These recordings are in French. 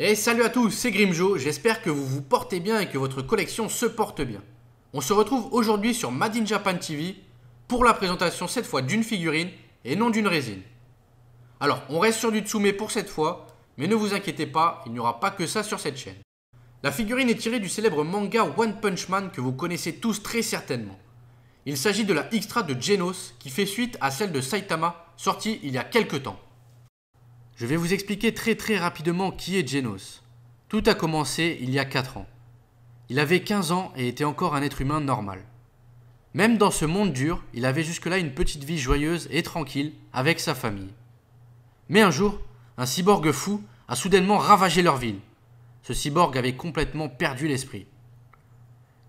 Et salut à tous, c'est Grimjo, j'espère que vous vous portez bien et que votre collection se porte bien. On se retrouve aujourd'hui sur Made in Japan TV pour la présentation cette fois d'une figurine et non d'une résine. Alors, on reste sur du Tsume pour cette fois, mais ne vous inquiétez pas, il n'y aura pas que ça sur cette chaîne. La figurine est tirée du célèbre manga One Punch Man que vous connaissez tous très certainement. Il s'agit de la Extra de Genos qui fait suite à celle de Saitama sortie il y a quelques temps. Je vais vous expliquer très rapidement qui est Genos. Tout a commencé il y a 4 ans. Il avait 15 ans et était encore un être humain normal. Même dans ce monde dur, il avait jusque-là une petite vie joyeuse et tranquille avec sa famille. Mais un jour, un cyborg fou a soudainement ravagé leur ville. Ce cyborg avait complètement perdu l'esprit.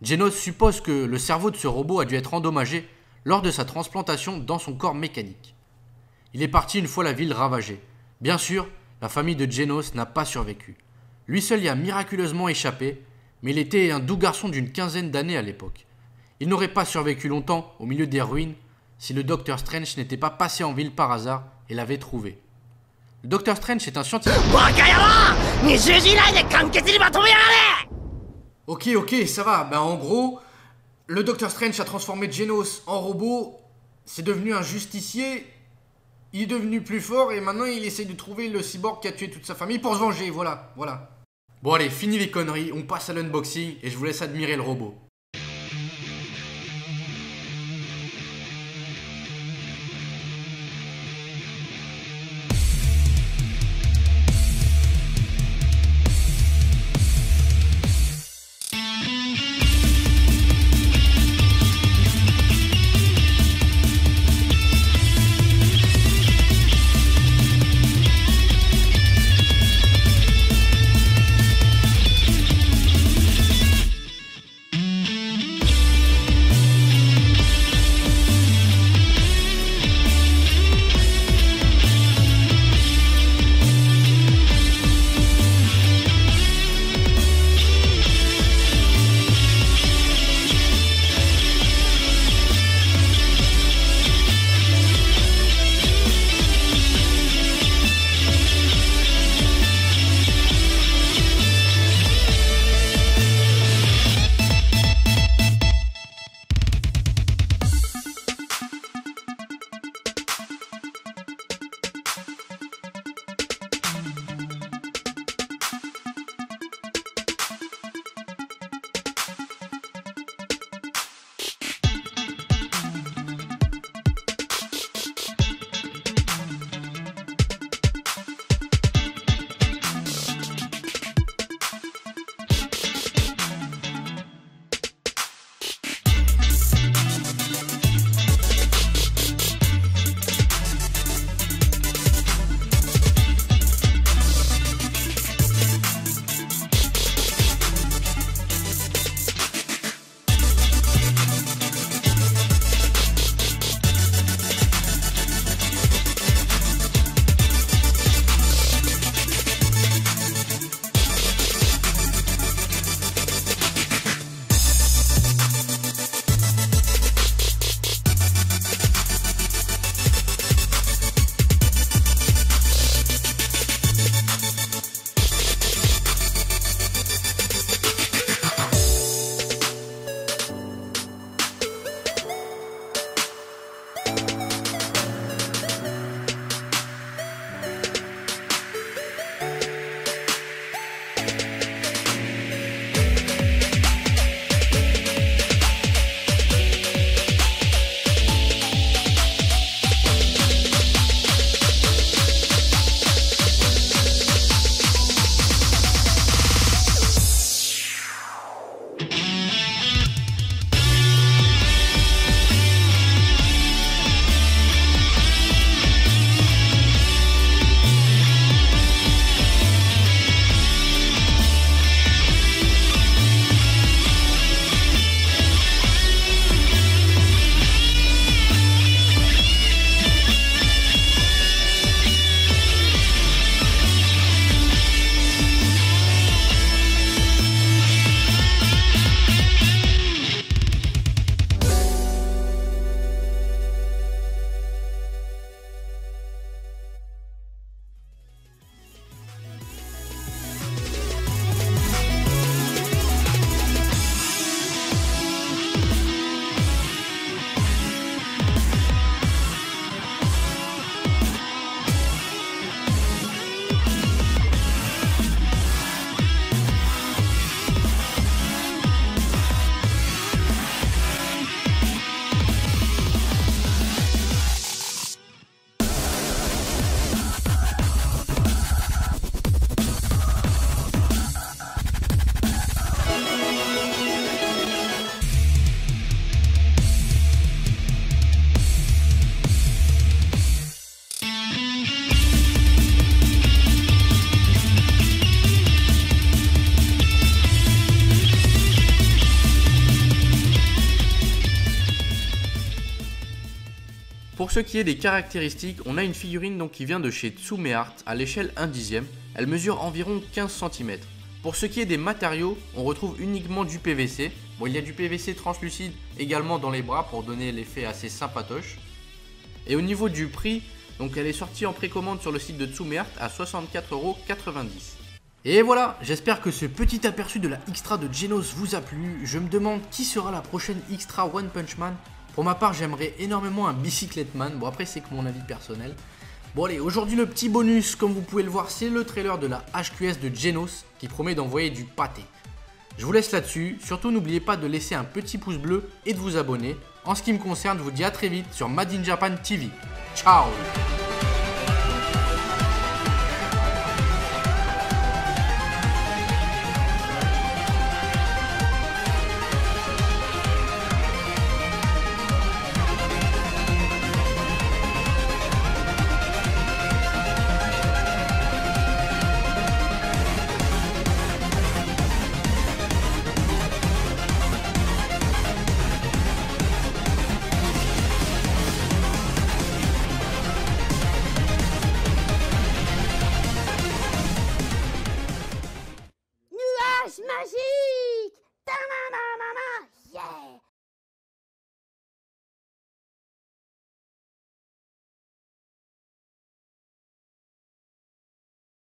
Genos suppose que le cerveau de ce robot a dû être endommagé lors de sa transplantation dans son corps mécanique. Il est parti une fois la ville ravagée. Bien sûr, la famille de Genos n'a pas survécu. Lui seul y a miraculeusement échappé, mais il était un doux garçon d'une quinzaine d'années à l'époque. Il n'aurait pas survécu longtemps au milieu des ruines si le Dr Strange n'était pas passé en ville par hasard et l'avait trouvé. Le Dr Strange est un scientifique... Ok, ça va. Ben, en gros, le Dr Strange a transformé Genos en robot, c'est devenu un justicier... Il est devenu plus fort et maintenant il essaye de trouver le cyborg qui a tué toute sa famille pour se venger, voilà. Bon allez, fini les conneries, on passe à l'unboxing et je vous laisse admirer le robot. Pour ce qui est des caractéristiques, on a une figurine donc qui vient de chez Tsume Art à l'échelle 1/10. Elle mesure environ 15 cm. Pour ce qui est des matériaux, on retrouve uniquement du PVC. Bon, il y a du PVC translucide également dans les bras pour donner l'effet assez sympatoche. Et au niveau du prix, donc elle est sortie en précommande sur le site de Tsume Art à 64,90 €. Et voilà, j'espère que ce petit aperçu de la Xtra de Genos vous a plu. Je me demande qui sera la prochaine Xtra One Punch Man. Pour ma part, j'aimerais énormément un Bicyclette Man. Bon, après, c'est que mon avis personnel. Bon, allez, aujourd'hui, le petit bonus, comme vous pouvez le voir, c'est le trailer de la HQS de Genos qui promet d'envoyer du pâté. Je vous laisse là-dessus. Surtout, n'oubliez pas de laisser un petit pouce bleu et de vous abonner. En ce qui me concerne, je vous dis à très vite sur Made in Japan TV. Ciao!